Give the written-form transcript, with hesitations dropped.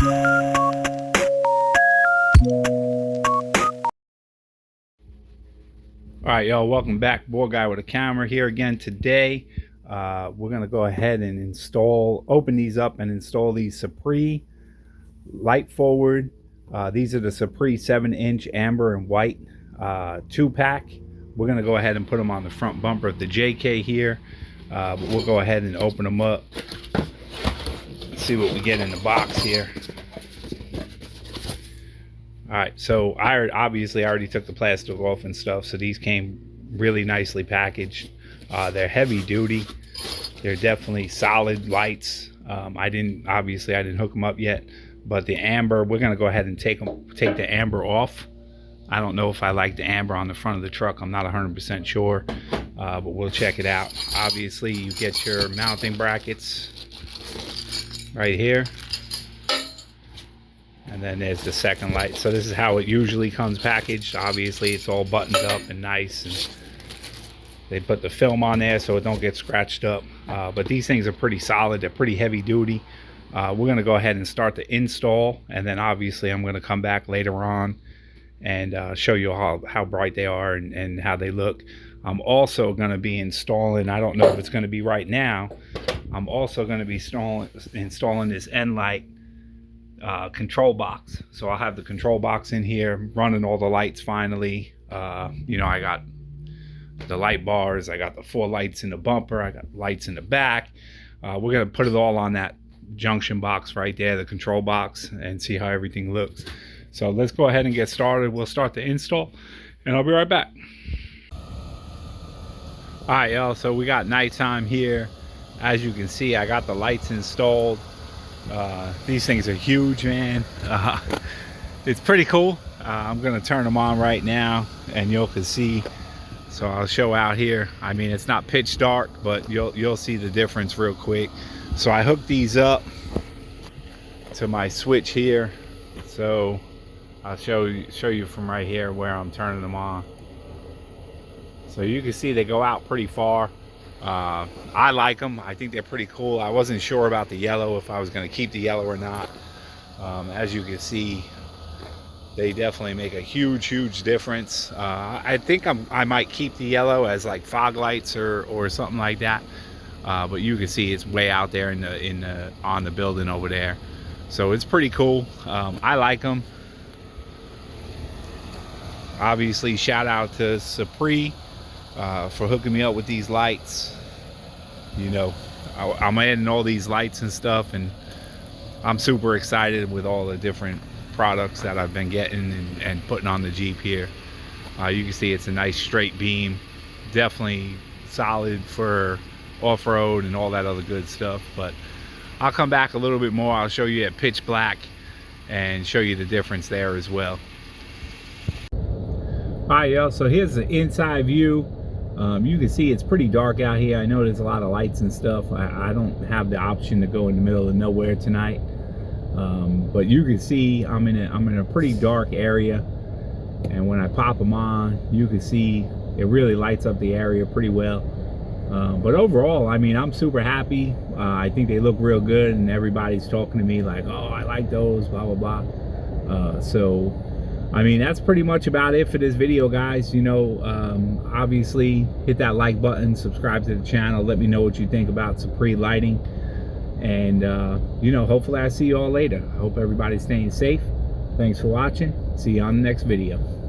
All right, y'all, welcome back. Board Guy with a Camera here again today. We're gonna go ahead and open these up and install these Suparee light forward. These are the Suparee 7-inch amber and white 2-pack. We're gonna go ahead and put them on the front bumper of the JK here. But we'll go ahead and open them up. Let's see what we get in the box here. All right, so I already took the plastic off and stuff, so these came really nicely packaged. They're heavy duty. They're definitely solid lights. I didn't hook them up yet, but the amber, we're gonna go ahead and take the amber off. I don't know if I like the amber on the front of the truck. I'm not 100% sure, but we'll check it out. Obviously, you get your mounting brackets right here. And then there's the second light. So this is how it usually comes packaged. Obviously, it's all buttoned up and nice, and they put the film on there so it don't get scratched up. But these things are pretty solid. They're pretty heavy duty. We're gonna go ahead and start the install, and then obviously I'm gonna come back later on and show you how bright they are and how they look. I'm also gonna be installing, I don't know if it's gonna be right now, I'm also gonna be installing this end light control box. So I'll have the control box in here running all the lights finally. You know, I got the light bars, I got the 4 lights in the bumper, I got lights in the back. We're gonna put it all on that junction box right there, the control box, and see how everything looks. So let's go ahead and get started. We'll start the install and I'll be right back. All right, y'all, so we got nighttime here. As you can see, I got the lights installed. These things are huge, man. It's pretty cool. I'm gonna turn them on right now and you can see. So I'll show out here. I mean, it's not pitch dark, but you'll see the difference real quick. So I hooked these up to my switch here. So I'll show you from right here where I'm turning them on. So you can see they go out pretty far. I like them. I think they're pretty cool. I wasn't sure about the yellow, if I was going to keep the yellow or not. As you can see, they definitely make a huge difference. I think I might keep the yellow as like fog lights or something like that. But you can see it's way out there on the building over there. So it's pretty cool. I like them. Obviously, shout out to Suparee for hooking me up with these lights. You know, I'm adding all these lights and stuff, and I'm super excited with all the different products that I've been getting and putting on the Jeep here. You can see it's a nice straight beam, definitely solid for off-road and all that other good stuff. But I'll come back a little bit more. I'll show you at pitch black and show you the difference there as well. All right, y'all, so here's the inside view. You can see it's pretty dark out here. I know there's a lot of lights and stuff. I don't have the option to go in the middle of nowhere tonight. But you can see I'm in a pretty dark area, and when I pop them on, you can see it really lights up the area pretty well. But overall, I mean, I'm super happy. I think they look real good, and everybody's talking to me like, oh, I like those, blah blah blah. So I mean, that's pretty much about it for this video, guys. You know, obviously hit that like button, subscribe to the channel, let me know what you think about Suparee lighting, and you know, hopefully I see you all later. I hope everybody's staying safe. Thanks for watching. See you on the next video.